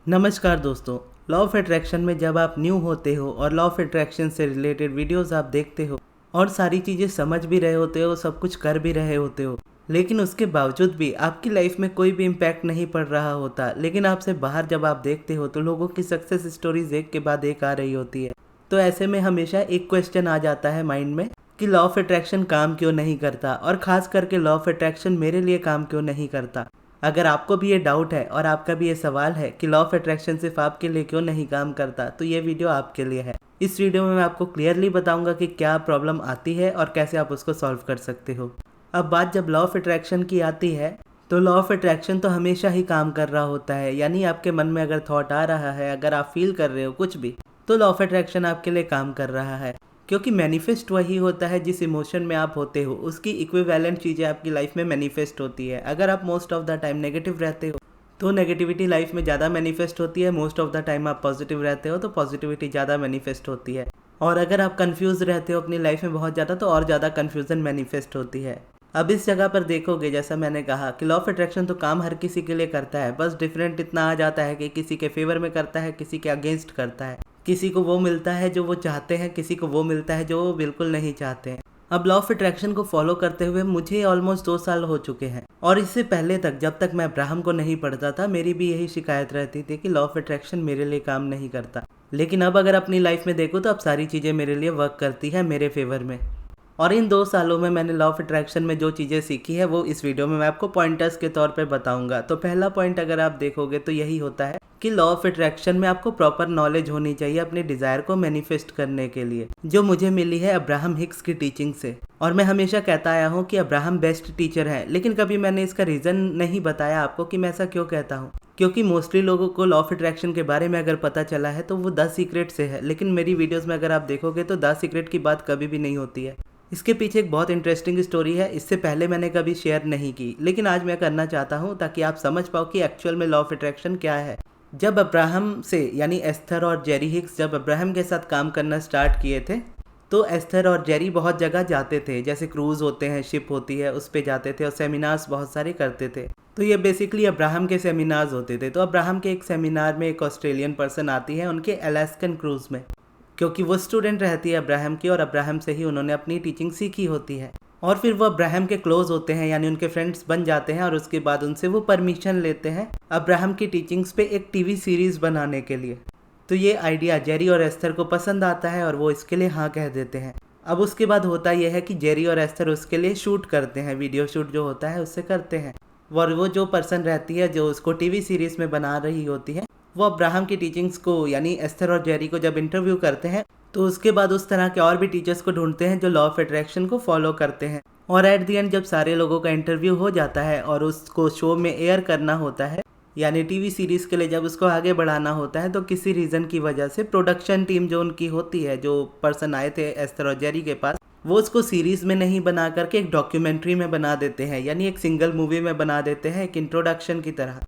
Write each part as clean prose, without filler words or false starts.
नमस्कार दोस्तों। Law of attraction में जब आप न्यू होते हो और लॉ ऑफ अट्रैक्शन से रिलेटेड वीडियोस आप देखते हो और सारी चीज़ें समझ भी रहे होते हो, सब कुछ कर भी रहे होते हो, लेकिन उसके बावजूद भी आपकी लाइफ में कोई भी इम्पैक्ट नहीं पड़ रहा होता, लेकिन आपसे बाहर जब आप देखते हो तो लोगों की सक्सेस स्टोरीज एक के बाद एक आ रही होती है। तो ऐसे में हमेशा एक क्वेश्चन आ जाता है माइंड में कि लॉ ऑफ अट्रैक्शन काम क्यों नहीं करता, और ख़ास करके लॉ ऑफ अट्रैक्शन मेरे लिए काम क्यों नहीं करता। अगर आपको भी ये डाउट है और आपका भी ये सवाल है कि लॉ ऑफ अट्रैक्शन सिर्फ आपके लिए क्यों नहीं काम करता, तो ये वीडियो आपके लिए है। इस वीडियो में मैं आपको क्लियरली बताऊंगा कि क्या प्रॉब्लम आती है और कैसे आप उसको सॉल्व कर सकते हो। अब बात जब लॉ ऑफ अट्रैक्शन की आती है तो लॉ ऑफ अट्रैक्शन तो हमेशा ही काम कर रहा होता है, यानी आपके मन में अगर थॉट आ रहा है, अगर आप फील कर रहे हो कुछ भी, तो लॉ ऑफ अट्रैक्शन आपके लिए काम कर रहा है। क्योंकि मैनिफेस्ट वही होता है जिस इमोशन में आप होते हो, उसकी इक्विवेलेंट चीज़ें आपकी लाइफ में मैनिफेस्ट होती है। अगर आप most of the time negative रहते हो तो नेगेटिविटी लाइफ में ज़्यादा मैनिफेस्ट होती है। मोस्ट ऑफ द टाइम आप पॉजिटिव रहते हो तो पॉजिटिविटी ज़्यादा मैनिफेस्ट होती है। और अगर आप कंफ्यूज रहते हो अपनी लाइफ में बहुत ज़्यादा, तो और ज़्यादा कन्फ्यूज़न मैनिफेस्ट होती है। अब इस जगह पर देखोगे, जैसा मैंने कहा कि लॉ ऑफ अट्रैक्शन तो काम हर किसी के लिए करता है, बस डिफरेंट इतना आ जाता है कि किसी के फेवर में करता है, किसी के अगेंस्ट करता है। किसी को वो मिलता है जो वो चाहते हैं, किसी को वो मिलता है जो वो बिल्कुल नहीं चाहते हैं। अब लॉ ऑफ अट्रैक्शन को फॉलो करते हुए मुझे ऑलमोस्ट 2 साल हो चुके हैं, और इससे पहले तक जब तक मैं अब्राहम को नहीं पढ़ता था, मेरी भी यही शिकायत रहती थी कि लॉ ऑफ अट्रैक्शन मेरे लिए काम नहीं करता। लेकिन अब अगर अपनी लाइफ में देखूँ तो अब सारी चीज़ें मेरे लिए वर्क करती है, मेरे फेवर में। और इन 2 सालों में मैंने लॉ ऑफ अट्रैक्शन में जो चीज़ें सीखी है वो इस वीडियो में मैं आपको पॉइंटर्स के तौर पे बताऊंगा। तो पहला पॉइंट अगर आप देखोगे तो यही होता है कि लॉ ऑफ अट्रैक्शन में आपको प्रॉपर नॉलेज होनी चाहिए अपने डिज़ायर को मैनिफेस्ट करने के लिए, जो मुझे मिली है अब्राहम हिक्स की टीचिंग से। और मैं हमेशा कहता आया हूँ कि अब्राहम बेस्ट टीचर है, लेकिन कभी मैंने इसका रीज़न नहीं बताया आपको कि मैं ऐसा क्यों कहता हूँ। क्योंकि मोस्टली लोगों को लॉ ऑफ अट्रैक्शन के बारे में अगर पता चला है तो वो द सीक्रेट से है, लेकिन मेरी वीडियोज़ में अगर आप देखोगे तो द सीक्रेट की बात कभी भी नहीं होती है। इसके पीछे एक बहुत इंटरेस्टिंग स्टोरी है, इससे पहले मैंने कभी शेयर नहीं की, लेकिन आज मैं करना चाहता हूँ ताकि आप समझ पाओ कि एक्चुअल में लॉ ऑफ अट्रैक्शन क्या है। जब अब्राहम से यानी एस्थर और जेरी हिक्स जब अब्राहम के साथ काम करना स्टार्ट किए थे, तो एस्थर और जेरी बहुत जगह जाते थे, जैसे क्रूज़ होते हैं, शिप होती है, उस पर जाते थे और सेमिनार्स बहुत सारे करते थे। तो ये बेसिकली अब्राहम के सेमिनार्स होते थे। तो अब्राहम के एक सेमिनार में एक ऑस्ट्रेलियन पर्सन आती है उनके अलास्कन क्रूज़ में, क्योंकि वो स्टूडेंट रहती है अब्राहम की और अब्राहम से ही उन्होंने अपनी टीचिंग सीखी होती है। और फिर वो अब्राहम के क्लोज होते हैं, यानी उनके फ्रेंड्स बन जाते हैं, और उसके बाद उनसे वो परमिशन लेते हैं अब्राहम की टीचिंग्स पे एक टीवी सीरीज़ बनाने के लिए। तो ये आइडिया जेरी और एस्थर को पसंद आता है और वो इसके लिए हाँ कह देते हैं। अब उसके बाद होता यह है कि जेरी और एस्थर उसके लिए शूट करते हैं, वीडियो शूट जो होता है उससे करते हैं। और वो जो पर्सन रहती है जो उसको टीवी सीरीज़ में बना रही होती है, वो अब्राहम की टीचिंग्स को यानी एस्थर और जेरी को जब इंटरव्यू करते हैं, तो उसके बाद उस तरह के और भी टीचर्स को ढूंढते हैं जो लॉ ऑफ अट्रैक्शन को फॉलो करते हैं। और एट दी एंड जब सारे लोगों का इंटरव्यू हो जाता है और उसको शो में एयर करना होता है, यानी टीवी सीरीज़ के लिए जब उसको आगे बढ़ाना होता है, तो किसी रीज़न की वजह से प्रोडक्शन टीम जो उनकी होती है, जो पर्सन आए थे एस्थर और जेरी के पास, वो उसको सीरीज़ में नहीं बना करके एक डॉक्यूमेंट्री में बना देते हैं, यानी एक सिंगल मूवी में बना देते हैं, एक इंट्रोडक्शन की तरह।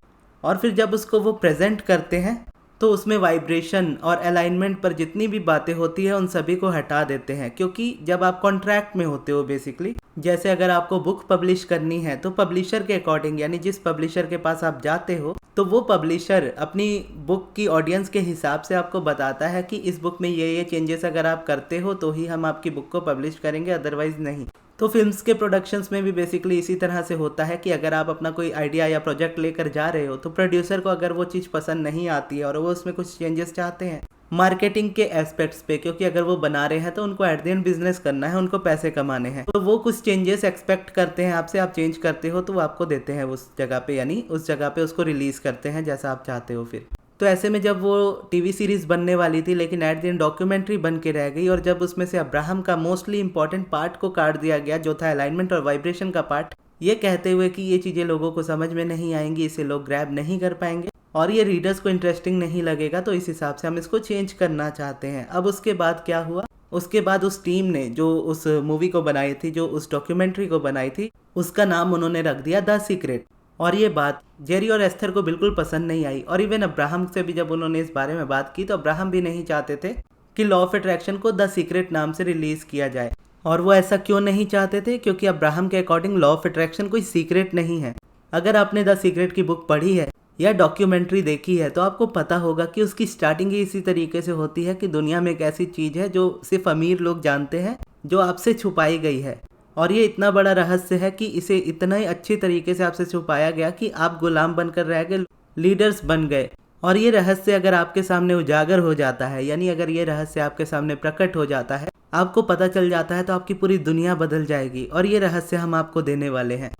और फिर जब उसको वो प्रेजेंट करते हैं तो उसमें वाइब्रेशन और अलाइनमेंट पर जितनी भी बातें होती है उन सभी को हटा देते हैं। क्योंकि जब आप कॉन्ट्रैक्ट में होते हो, बेसिकली जैसे अगर आपको बुक पब्लिश करनी है तो पब्लिशर के अकॉर्डिंग, यानी जिस पब्लिशर के पास आप जाते हो, तो वो पब्लिशर अपनी बुक की ऑडियंस के हिसाब से आपको बताता है कि इस बुक में ये चेंजेस अगर आप करते हो तो ही हम आपकी बुक को पब्लिश करेंगे, अदरवाइज नहीं। तो फिल्म्स के प्रोडक्शंस में भी बेसिकली इसी तरह से होता है कि अगर आप अपना कोई आइडिया या प्रोजेक्ट लेकर जा रहे हो, तो प्रोड्यूसर को अगर वो चीज़ पसंद नहीं आती है और वो उसमें कुछ चेंजेस चाहते हैं मार्केटिंग के एस्पेक्ट्स पे, क्योंकि अगर वो बना रहे हैं तो उनको एट द एंड बिजनेस करना है, उनको पैसे कमाने हैं, तो वो कुछ चेंजेस एक्सपेक्ट करते हैं आपसे, आप चेंज करते हो तो वो आपको देते हैं उस जगह पे, यानी उस जगह पे उसको रिलीज़ करते हैं जैसा आप चाहते हो। फिर तो ऐसे में जब वो टीवी सीरीज़ बनने वाली थी, लेकिन एट द एंड डॉक्यूमेंट्री बन के रह गई, और जब उसमें से अब्राहम का मोस्टली इंपॉर्टेंट पार्ट को काट दिया गया, जो था अलाइनमेंट और वाइब्रेशन का पार्ट, ये कहते हुए कि ये चीज़ें लोगों को समझ में नहीं आएंगी, इसे लोग ग्रैब नहीं कर पाएंगे और ये रीडर्स को इंटरेस्टिंग नहीं लगेगा, तो इस हिसाब से हम इसको चेंज करना चाहते हैं। अब उसके बाद क्या हुआ, उसके बाद उस टीम ने जो उस मूवी को बनाई थी, जो उस डॉक्यूमेंट्री को बनाई थी, उसका नाम उन्होंने रख दिया द सीक्रेट। और ये बात जेरी और एस्थर को बिल्कुल पसंद नहीं आई, और इवन अब्राहम से भी जब उन्होंने इस बारे में बात की तो अब्राहम भी नहीं चाहते थे कि लॉ ऑफ अट्रैक्शन को द सीक्रेट नाम से रिलीज़ किया जाए। और वो ऐसा क्यों नहीं चाहते थे, क्योंकि अब्राहम के अकॉर्डिंग लॉ ऑफ अट्रैक्शन कोई सीक्रेट नहीं है। अगर आपने द सीक्रेट की बुक पढ़ी है या डॉक्यूमेंट्री देखी है तो आपको पता होगा कि उसकी स्टार्टिंग ही इसी तरीके से होती है कि दुनिया में एक ऐसी चीज़ है जो सिर्फ अमीर लोग जानते हैं, जो आपसे छुपाई गई है। और ये इतना बड़ा रहस्य है कि इसे इतना ही अच्छी तरीके से आपसे छुपाया गया कि आप गुलाम बनकर रह गए, लीडर्स बन गए। और ये रहस्य अगर आपके सामने उजागर हो जाता है, यानी अगर ये रहस्य आपके सामने प्रकट हो जाता है, आपको पता चल जाता है, तो आपकी पूरी दुनिया बदल जाएगी। और ये रहस्य हम आपको देने वाले हैं।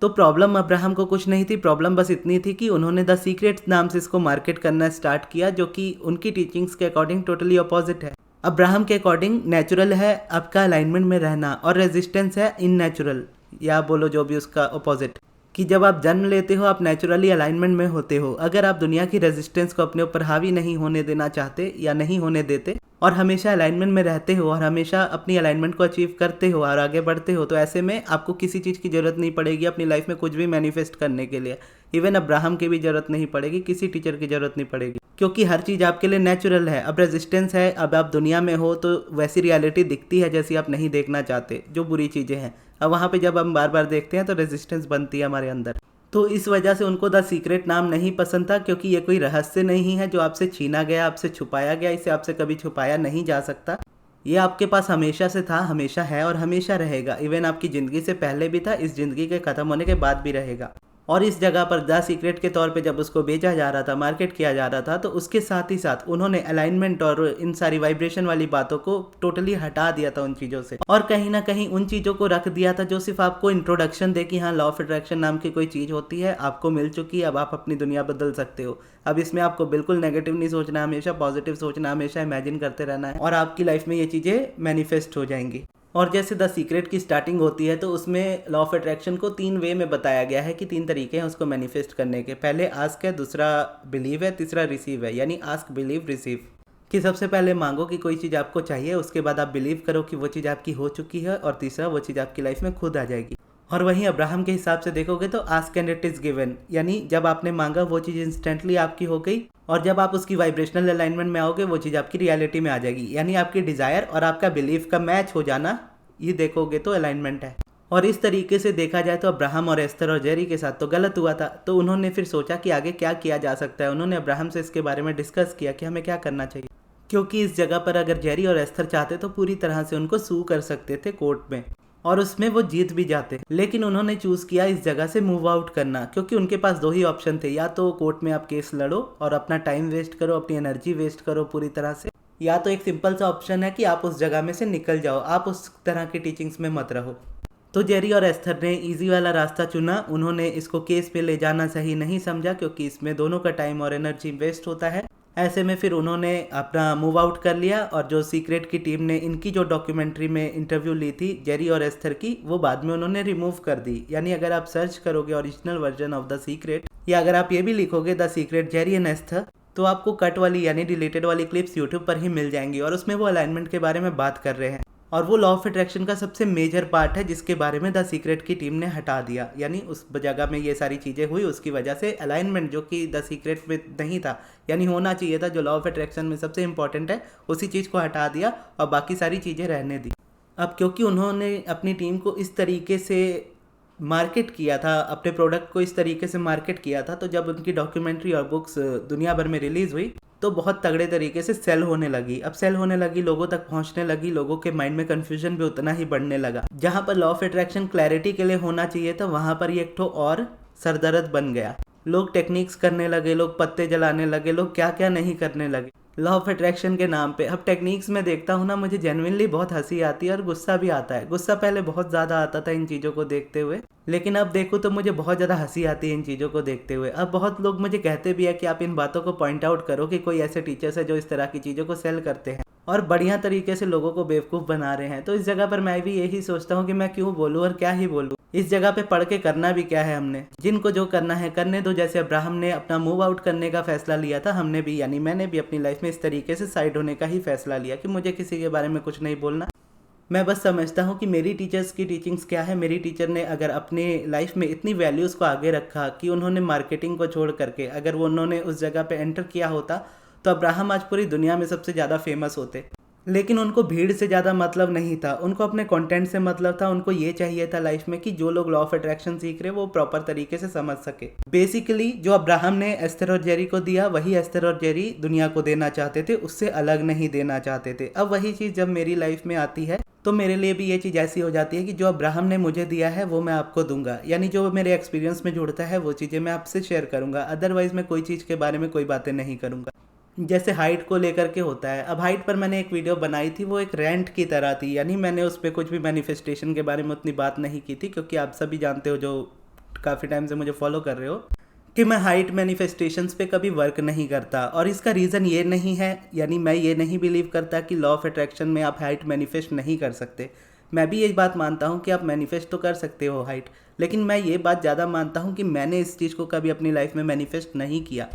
तो प्रॉब्लम अब्राहम को कुछ नहीं थी, प्रॉब्लम बस इतनी थी कि उन्होंने द सीक्रेट नाम से इसको मार्केट करना स्टार्ट किया, जो कि उनकी टीचिंग्स के अकॉर्डिंग टोटली अपोजिट है। अब्राहम के अकॉर्डिंग नेचुरल है आपका अलाइनमेंट में रहना, और रेजिस्टेंस है इननेचुरल, या बोलो जो भी उसका अपोजिट, कि जब आप जन्म लेते हो आप नेचुरली अलाइनमेंट में होते हो। अगर आप दुनिया की रेजिस्टेंस को अपने ऊपर हावी नहीं होने देना चाहते या नहीं होने देते, और हमेशा अलाइनमेंट में रहते हो और हमेशा अपनी अलाइनमेंट को अचीव करते हो और आगे बढ़ते हो, तो ऐसे में आपको किसी चीज़ की ज़रूरत नहीं पड़ेगी अपनी लाइफ में कुछ भी मैनिफेस्ट करने के लिए। इवन अब्राहम की भी ज़रूरत नहीं पड़ेगी, किसी टीचर की ज़रूरत नहीं पड़ेगी, क्योंकि हर चीज़ आपके लिए नेचुरल है। अब रेजिस्टेंस है, अब आप दुनिया में हो तो वैसी रियलिटी दिखती है जैसी आप नहीं देखना चाहते, जो बुरी चीज़ें हैं। अब वहाँ पे जब हम बार बार देखते हैं तो रेजिस्टेंस बनती है हमारे अंदर। तो इस वजह से उनको द सीक्रेट नाम नहीं पसंद था, क्योंकि ये कोई रहस्य नहीं है जो आपसे छीना गया, आपसे छुपाया गया। इसे आपसे कभी छुपाया नहीं जा सकता। ये आपके पास हमेशा से था, हमेशा है और हमेशा रहेगा। इवन आपकी ज़िंदगी से पहले भी था, इस ज़िंदगी के ख़त्म होने के बाद भी रहेगा। और इस जगह पर द सीक्रेट के तौर पे जब उसको बेचा जा रहा था, मार्केट किया जा रहा था, तो उसके साथ ही साथ उन्होंने अलाइनमेंट और इन सारी वाइब्रेशन वाली बातों को टोटली हटा दिया था उन चीज़ों से, और कहीं ना कहीं उन चीज़ों को रख दिया था जो सिर्फ आपको इंट्रोडक्शन दे कि हाँ, लॉ ऑफ अट्रैक्शन नाम की कोई चीज़ होती है, आपको मिल चुकी है, अब आप अपनी दुनिया बदल सकते हो। अब इसमें आपको बिल्कुल नेगेटिव नहीं सोचना, हमेशा पॉजिटिव सोचना, हमेशा इमेजिन करते रहना है, और आपकी लाइफ में ये चीज़ें मैनिफेस्ट हो जाएंगी। और जैसे द सीक्रेट की स्टार्टिंग होती है तो उसमें लॉ ऑफ अट्रैक्शन को 3 वे में बताया गया है, कि 3 तरीके हैं उसको मैनिफेस्ट करने के। पहले आस्क है, दूसरा बिलीव है, तीसरा रिसीव है, यानी आस्क, बिलीव, रिसीव। कि सबसे पहले मांगो कि कोई चीज़ आपको चाहिए, उसके बाद आप बिलीव करो कि वो चीज़ आपकी हो चुकी है, और तीसरा वो चीज़ आपकी लाइफ में खुद आ जाएगी। और वहीं अब्राहम के हिसाब से देखोगे तो ask and it is given, यानी जब आपने मांगा वो चीज़ इंस्टेंटली आपकी हो गई, और जब आप उसकी वाइब्रेशनल अलाइनमेंट में आओगे वो चीज़ आपकी रियलिटी में आ जाएगी। यानी आपकी डिज़ायर और आपका बिलीफ का मैच हो जाना, ये देखोगे तो अलाइनमेंट है। और इस तरीके से देखा जाए तो अब्राहम और एस्थर और जेरी के साथ तो गलत हुआ था, तो उन्होंने फिर सोचा कि आगे क्या किया जा सकता है। उन्होंने अब्राहम से इसके बारे में डिस्कस किया कि हमें क्या करना चाहिए, क्योंकि इस जगह पर अगर जेरी और एस्थर चाहते तो पूरी तरह से उनको सू कर सकते थे कोर्ट में, और उसमें वो जीत भी जाते। लेकिन उन्होंने चूज़ किया इस जगह से मूव आउट करना, क्योंकि उनके पास 2 ही ऑप्शन थे, या तो कोर्ट में आप केस लड़ो और अपना टाइम वेस्ट करो, अपनी एनर्जी वेस्ट करो पूरी तरह से, या तो एक सिंपल सा ऑप्शन है कि आप उस जगह में से निकल जाओ, आप उस तरह की टीचिंग्स में मत रहो। तो जेरी और एस्थर ने इजी वाला रास्ता चुना। उन्होंने इसको केस पे ले जाना सही नहीं समझा, क्योंकि इसमें दोनों का टाइम और एनर्जी वेस्ट होता है। ऐसे में फिर उन्होंने अपना मूव आउट कर लिया, और जो सीक्रेट की टीम ने इनकी जो डॉक्यूमेंट्री में इंटरव्यू ली थी जेरी और एस्थर की, वो बाद में उन्होंने रिमूव कर दी। यानी अगर आप सर्च करोगे original version of the secret, या अगर आप ये भी लिखोगे the secret Jerry and Esther, तो आपको कट वाली यानी डिलीटेड वाली क्लिप्स यूट्यूब पर ही मिल जाएंगी, और उसमें वो अलाइनमेंट के बारे में बात कर रहे हैं। और वो लॉ ऑफ अट्रैक्शन का सबसे मेजर पार्ट है जिसके बारे में द सीक्रेट की टीम ने हटा दिया। यानी उस जगह में ये सारी चीज़ें हुई, उसकी वजह से अलाइनमेंट जो कि द सीक्रेट में नहीं था, यानी होना चाहिए था, जो लॉ ऑफ अट्रैक्शन में सबसे इंपॉर्टेंट है, उसी चीज़ को हटा दिया और बाकी सारी चीज़ें रहने दी। अब क्योंकि उन्होंने अपनी टीम को इस तरीके से मार्केट किया था, अपने प्रोडक्ट को इस तरीके से मार्केट किया था, तो जब उनकी डॉक्यूमेंट्री और बुक्स दुनिया भर में रिलीज़ हुई तो बहुत तगड़े तरीके से सेल होने लगी। अब सेल होने लगी, लोगों तक पहुंचने लगी, लोगों के माइंड में कन्फ्यूजन भी उतना ही बढ़ने लगा। जहां पर लॉ ऑफ अट्रैक्शन क्लैरिटी के लिए होना चाहिए था, वहां पर ये एक ठो और सरदर्द बन गया। लोग टेक्निक्स करने लगे, लोग पत्ते जलाने लगे, लोग क्या क्या नहीं करने लगे लॉ ऑफ अट्रैक्शन के नाम पे। अब टेक्निक्स में देखता हूँ ना, मुझे जेन्युइनली बहुत हंसी आती है और गुस्सा भी आता है। गुस्सा पहले बहुत ज़्यादा आता था इन चीज़ों को देखते हुए, लेकिन अब देखो तो मुझे बहुत ज़्यादा हंसी आती है इन चीज़ों को देखते हुए। अब बहुत लोग मुझे कहते भी है कि आप इन बातों को पॉइंट आउट करो कि कोई ऐसे टीचर्स है जो इस तरह की चीज़ों को सेल करते हैं और बढ़िया तरीके से लोगों को बेवकूफ़ बना रहे हैं। तो इस जगह पर मैं भी यही सोचता हूँ कि मैं क्यों बोलूँ और क्या ही बोलूँ। इस जगह पे पढ़ के करना भी क्या है, हमने जिनको जो करना है करने दो। जैसे अब्राहम ने अपना मूव आउट करने का फैसला लिया था, हमने भी यानी मैंने भी अपनी लाइफ में इस तरीके से साइड होने का ही फैसला लिया कि मुझे किसी के बारे में कुछ नहीं बोलना। मैं बस समझता हूँ कि मेरी टीचर्स की टीचिंग्स क्या है। मेरी टीचर ने अगर अपने लाइफ में इतनी वैल्यूज़ को आगे रखा कि उन्होंने मार्केटिंग को छोड़ करके अगर वो उन्होंने उस जगह पे एंटर किया होता तो अब्राहम आज पूरी दुनिया में सबसे ज़्यादा फेमस होते। लेकिन उनको भीड़ से ज़्यादा मतलब नहीं था, उनको अपने कंटेंट से मतलब था। उनको ये चाहिए था लाइफ में कि जो लोग लॉ ऑफ अट्रैक्शन सीख रहे वो प्रॉपर तरीके से समझ सके। बेसिकली जो अब्राहम ने एस्थर और जेरी को दिया वही एस्थर और जेरी दुनिया को देना चाहते थे, उससे अलग नहीं देना चाहते थे। अब वही चीज़ जब मेरी लाइफ में आती है तो मेरे लिए भी ये चीज़ ऐसी हो जाती है कि जो अब्राहम ने मुझे दिया है वो मैं आपको दूंगा, यानी जो मेरे एक्सपीरियंस में जुड़ता है वो चीज़ें मैं आपसे शेयर करूंगा। अदरवाइज मैं कोई चीज़ के बारे में कोई बातें नहीं करूंगा। जैसे हाइट को लेकर के होता है, अब हाइट पर मैंने एक वीडियो बनाई थी, वो एक रेंट की तरह थी, यानी मैंने उस पर कुछ भी मैनिफेस्टेशन के बारे में उतनी बात नहीं की थी, क्योंकि आप सभी जानते हो जो काफ़ी टाइम से मुझे फॉलो कर रहे हो कि मैं हाइट मैनिफेस्टेशंस पे कभी वर्क नहीं करता। और इसका रीज़न ये नहीं है, यानी मैं ये नहीं बिलीव करता कि लॉ ऑफ अट्रैक्शन में आप हाइट मैनिफेस्ट नहीं कर सकते। मैं भी ये बात मानता हूँ कि आप मैनिफेस्ट तो कर सकते हो हाइट, लेकिन मैं ये बात ज़्यादा मानता हूँ कि मैंने इस चीज़ को कभी अपनी लाइफ में मैनिफेस्ट नहीं किया,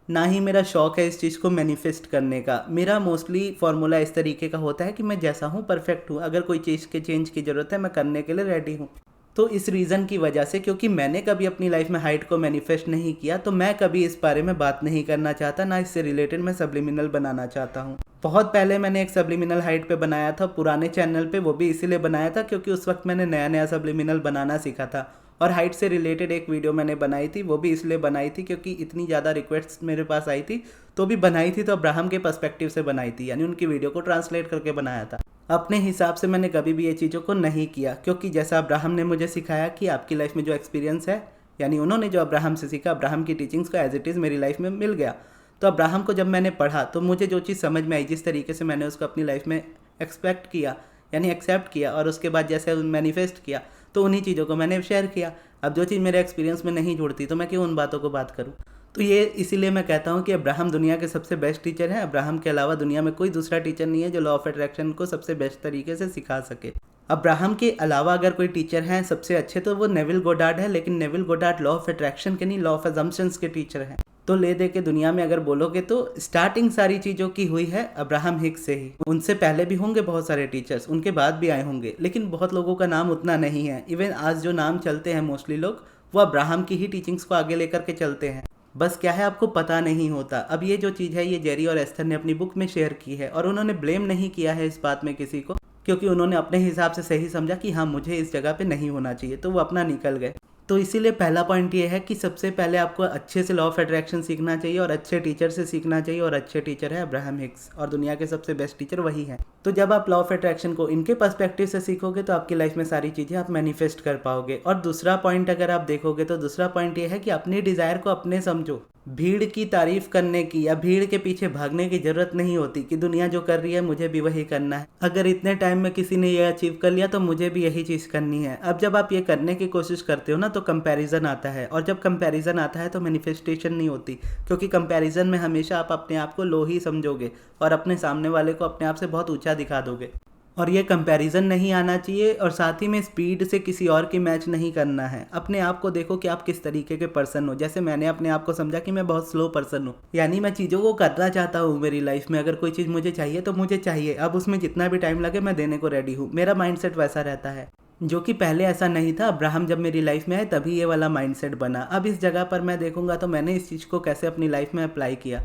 ना ही मेरा शौक है इस चीज़ को मैनिफेस्ट करने का। मेरा मोस्टली फार्मूला इस तरीके का होता है कि मैं जैसा हूँ परफेक्ट हूँ, अगर कोई चीज़ के चेंज की ज़रूरत है मैं करने के लिए रेडी हूँ। तो इस रीज़न की वजह से, क्योंकि मैंने कभी अपनी लाइफ में हाइट को मैनिफेस्ट नहीं किया, तो मैं कभी इस बारे में बात नहीं करना चाहता, ना इससे रिलेटेड मैं सब्लिमिनल बनाना चाहता हूँ। बहुत पहले मैंने एक सब्लिमिनल हाइट पे बनाया था पुराने चैनल पे, वो भी इसीलिए बनाया था क्योंकि उस वक्त मैंने नया नया सब्लिमिनल बनाना सीखा था। और हाइट से रिलेटेड एक वीडियो मैंने बनाई थी, वो भी इसलिए बनाई थी क्योंकि इतनी ज़्यादा रिक्वेस्ट मेरे पास आई थी, तो भी बनाई थी तो अब्राहम के पर्सपेक्टिव से बनाई थी, यानी उनकी वीडियो को ट्रांसलेट करके बनाया था। अपने हिसाब से मैंने कभी भी ये चीज़ों को नहीं किया, क्योंकि जैसा अब्राहम ने मुझे सिखाया कि आपकी लाइफ में जो एक्सपीरियंस है, यानी उन्होंने जो अब्राहम से सीखा, अब्राहम की टीचिंग्स को एज इट इज़ मेरी लाइफ में मिल गया। तो अब्राहम को जब मैंने पढ़ा तो मुझे जो चीज़ समझ में आई, जिस तरीके से मैंने उसको अपनी लाइफ में एक्सपेक्ट किया, यानी एक्सेप्ट किया, और उसके बाद जैसे मैनिफेस्ट किया, तो उन्हीं चीज़ों को मैंने शेयर किया। अब जो चीज़ मेरे एक्सपीरियंस में नहीं जुड़ती तो मैं क्यों उन बातों को बात करूँ। तो ये इसीलिए मैं कहता हूँ कि अब्राहम दुनिया के सबसे बेस्ट टीचर हैं। अब्राहम के अलावा दुनिया में कोई दूसरा टीचर नहीं है जो लॉ ऑफ अट्रैक्शन को सबसे बेस्ट तरीके से सिखा सके। अब्राहम के अलावा अगर कोई टीचर हैं सबसे अच्छे तो वो नेविल गोडार्ड है, लेकिन Neville Goddard law of attraction के नहीं, लॉ ऑफ अजम्पशंस के टीचर हैं। तो ले दे के दुनिया में अगर बोलोगे तो स्टार्टिंग सारी चीज़ों की हुई है अब्राहम हिक्स से ही। उनसे पहले भी होंगे बहुत सारे टीचर्स, उनके बाद भी आए होंगे, लेकिन बहुत लोगों का नाम उतना नहीं है। इवन आज जो नाम चलते हैं मोस्टली लोग, वो अब्राहम की ही टीचिंग्स को आगे लेकर के चलते हैं। बस क्या है, आपको पता नहीं होता। अब ये जो चीज़ है ये जेरी और एस्थर ने अपनी बुक में शेयर की है, और उन्होंने ब्लेम नहीं किया है इस बात में किसी को, क्योंकि उन्होंने अपने हिसाब से सही समझा कि हाँ मुझे इस जगह पे नहीं होना चाहिए, तो वो अपना निकल गए। तो इसीलिए पहला पॉइंट ये है कि सबसे पहले आपको अच्छे से लॉ ऑफ अट्रैक्शन सीखना चाहिए और अच्छे टीचर से सीखना चाहिए, और अच्छे टीचर है अब्राहम हिक्स, और दुनिया के सबसे बेस्ट टीचर वही है। तो जब आप लॉ ऑफ अट्रैक्शन को इनके पर्सपेक्टिव से सीखोगे तो आपकी लाइफ में सारी चीज़ें आप मैनिफेस्ट कर पाओगे। और दूसरा पॉइंट अगर आप देखोगे तो दूसरा पॉइंट ये है कि अपनी डिज़ायर को अपने समझो। भीड़ की तारीफ करने की या भीड़ के पीछे भागने की जरूरत नहीं होती कि दुनिया जो कर रही है मुझे भी वही करना है। अगर इतने टाइम में किसी ने ये अचीव कर लिया तो मुझे भी यही चीज़ करनी है। अब जब आप ये करने की कोशिश करते हो ना तो कंपैरिजन आता है, और जब कंपैरिजन आता है तो मैनिफेस्टेशन नहीं होती, क्योंकि कंपैरिजन में हमेशा आप अपने आप को लो ही समझोगे और अपने सामने वाले को अपने आप से बहुत ऊंचा दिखा दोगे। और ये कंपैरिजन नहीं आना चाहिए, और साथ ही में स्पीड से किसी और की मैच नहीं करना है। अपने आप को देखो कि आप किस तरीके के पर्सन हो। जैसे मैंने अपने आप को समझा कि मैं बहुत स्लो पर्सन हूँ, यानी मैं चीज़ों को करना चाहता हूँ मेरी लाइफ में। अगर कोई चीज़ मुझे चाहिए तो मुझे चाहिए, अब उसमें जितना भी टाइम लगे मैं देने को रेडी हूँ। मेरा माइंडसेट वैसा रहता है, जो कि पहले ऐसा नहीं था। अब्राहम जब मेरी लाइफ में आए तभी ये वाला माइंडसेट बना। अब इस जगह पर मैं देखूंगा तो मैंने इस चीज़ को कैसे अपनी लाइफ में अप्लाई किया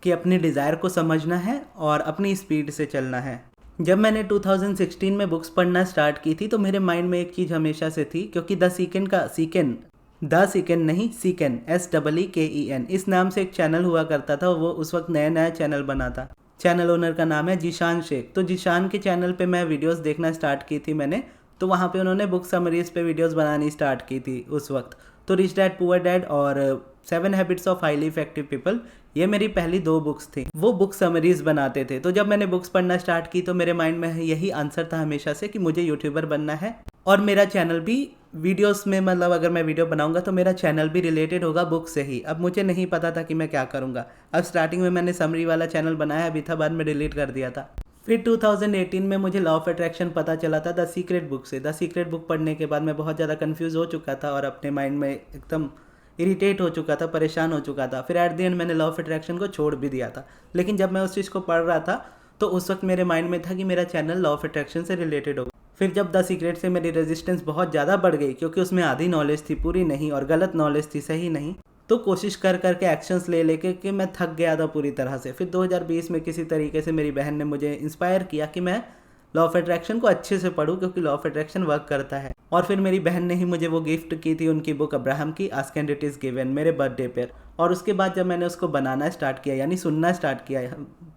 कि अपनी डिज़ायर को समझना है और अपनी स्पीड से चलना है। जब मैंने 2016 में बुक्स पढ़ना स्टार्ट की थी तो मेरे माइंड में एक चीज़ हमेशा से थी, क्योंकि द सीकेन नहीं सीकेन SEEKEN इस नाम से एक चैनल हुआ करता था। वो उस वक्त नया नया चैनल बना था। चैनल ओनर का नाम है जीशान शेख। तो जीशान के चैनल पे मैं वीडियोस देखना स्टार्ट की थी मैंने, तो वहाँ पे उन्होंने बुक समरीज पे वीडियोस बनानी स्टार्ट की थी उस वक्त। तो रिच डैड पुअर डैड और 7 habits of highly effective people, ये मेरी पहली 2 बुक्स थी। वो बुक समरीज बनाते थे। तो जब मैंने बुक्स पढ़ना स्टार्ट की तो मेरे माइंड में यही आंसर था हमेशा से कि मुझे यूट्यूबर बनना है, और मेरा चैनल भी वीडियोस में, मतलब अगर मैं वीडियो बनाऊंगा तो मेरा चैनल भी रिलेटेड होगा बुक से ही। अब मुझे नहीं पता था कि मैं क्या करूँगा। अब स्टार्टिंग में मैंने समरी वाला चैनल बनाया भी था, बाद में डिलीट कर दिया था। फिर 2018 में मुझे लॉ ऑफ अट्रैक्शन पता चला था द सीक्रेट बुक से। द सीक्रेट बुक पढ़ने के बाद मैं बहुत ज़्यादा कंफ्यूज हो चुका था और अपने माइंड में एकदम इरिटेट हो चुका था, परेशान हो चुका था। फिर एट द एंड मैंने लॉ ऑफ अट्रैक्शन को छोड़ भी दिया था। लेकिन जब मैं उस चीज़ को पढ़ रहा था तो उस वक्त मेरे माइंड में था कि मेरा चैनल लॉ ऑफ अट्रैक्शन से रिलेटेड होगा। फिर जब द सीक्रेट से मेरी रेजिस्टेंस बहुत ज़्यादा बढ़ गई, क्योंकि उसमें आधी नॉलेज थी, पूरी नहीं, और गलत नॉलेज थी, सही नहीं, तो कोशिश कर करके एक्शंस ले लेके कि मैं थक गया था पूरी तरह से। फिर 2020 में किसी तरीके से मेरी बहन ने मुझे इंस्पायर किया कि मैं लॉ ऑफ अट्रैक्शन को अच्छे से पढूं, क्योंकि लॉ ऑफ अट्रैक्शन वर्क करता है। और फिर मेरी बहन ने ही मुझे वो गिफ्ट की थी उनकी बुक अब्राहम की, ask and it is given, मेरे बर्थडे पर। और उसके बाद जब मैंने उसको बनाना स्टार्ट किया, यानी सुनना स्टार्ट किया,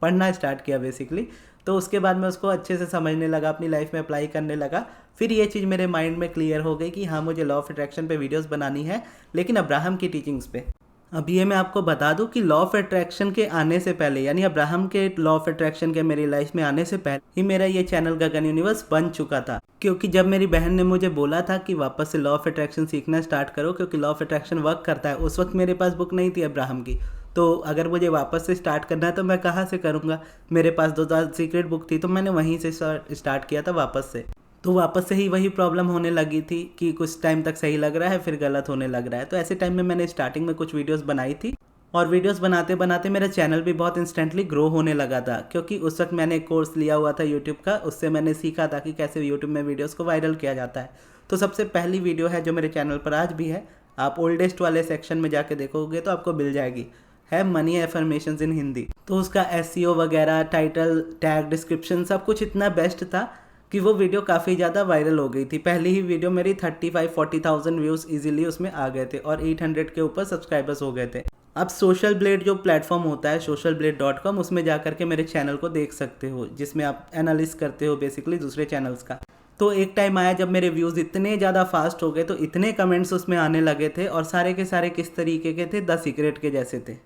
पढ़ना स्टार्ट किया बेसिकली, तो उसके बाद मैं उसको अच्छे से समझने लगा, अपनी लाइफ में अप्लाई करने लगा। फिर ये चीज़ मेरे माइंड में क्लियर हो गई कि हाँ, मुझे लॉ ऑफ अट्रैक्शन पे वीडियोस बनानी है, लेकिन अब्राहम की टीचिंग्स पे। अब ये मैं आपको बता दूं कि लॉ ऑफ अट्रैक्शन के आने से पहले, यानी अब्राहम के लॉ ऑफ अट्रैक्शन के मेरी लाइफ में आने से पहले ही मेरा ये चैनल गगन यूनिवर्स बन चुका था। क्योंकि जब मेरी बहन ने मुझे बोला था कि वापस से लॉ ऑफ अट्रैक्शन सीखना स्टार्ट करो, क्योंकि लॉ ऑफ अट्रैक्शन वर्क करता है, उस वक्त मेरे पास बुक नहीं थी अब्राहम की। तो अगर मुझे वापस से स्टार्ट करना है तो मैं कहाँ से करूँगा। मेरे पास 2000 सीक्रेट बुक थी, तो मैंने वहीं से स्टार्ट किया था वापस से। तो वापस से ही वही प्रॉब्लम होने लगी थी कि कुछ टाइम तक सही लग रहा है, फिर गलत होने लग रहा है। तो ऐसे टाइम में मैंने स्टार्टिंग में कुछ वीडियोस बनाई थी, और वीडियोस बनाते बनाते मेरा चैनल भी बहुत इंस्टेंटली ग्रो होने लगा था। क्योंकि उस वक्त मैंने एक कोर्स लिया हुआ था यूट्यूब का, उससे मैंने सीखा था कि कैसे यूट्यूब में वीडियोस को वायरल किया जाता है। तो सबसे पहली वीडियो है जो मेरे चैनल पर आज भी है, आप ओल्डेस्ट वाले सेक्शन में जाके देखोगे तो आपको मिल जाएगी, है मनी एफर्मेशंस इन हिंदी। तो उसका एसईओ वगैरह, टाइटल, टैग, डिस्क्रिप्शन सब कुछ इतना बेस्ट था कि वो वीडियो काफ़ी ज़्यादा वायरल हो गई थी। पहली ही वीडियो मेरी 35-40,000 व्यूज़ इजीली उसमें आ गए थे, और 800 के ऊपर सब्सक्राइबर्स हो गए थे। अब सोशल ब्लेड जो प्लेटफॉर्म होता है, socialblade.com, उसमें जा करके मेरे चैनल को देख सकते हो, जिसमें आप एनालिस करते हो बेसिकली दूसरे चैनल्स का। तो एक टाइम आया जब मेरे व्यूज़ इतने ज़्यादा फास्ट हो गए, तो इतने कमेंट्स उसमें आने लगे थे, और सारे के सारे किस तरीके के थे, द सीक्रेट के जैसे थे।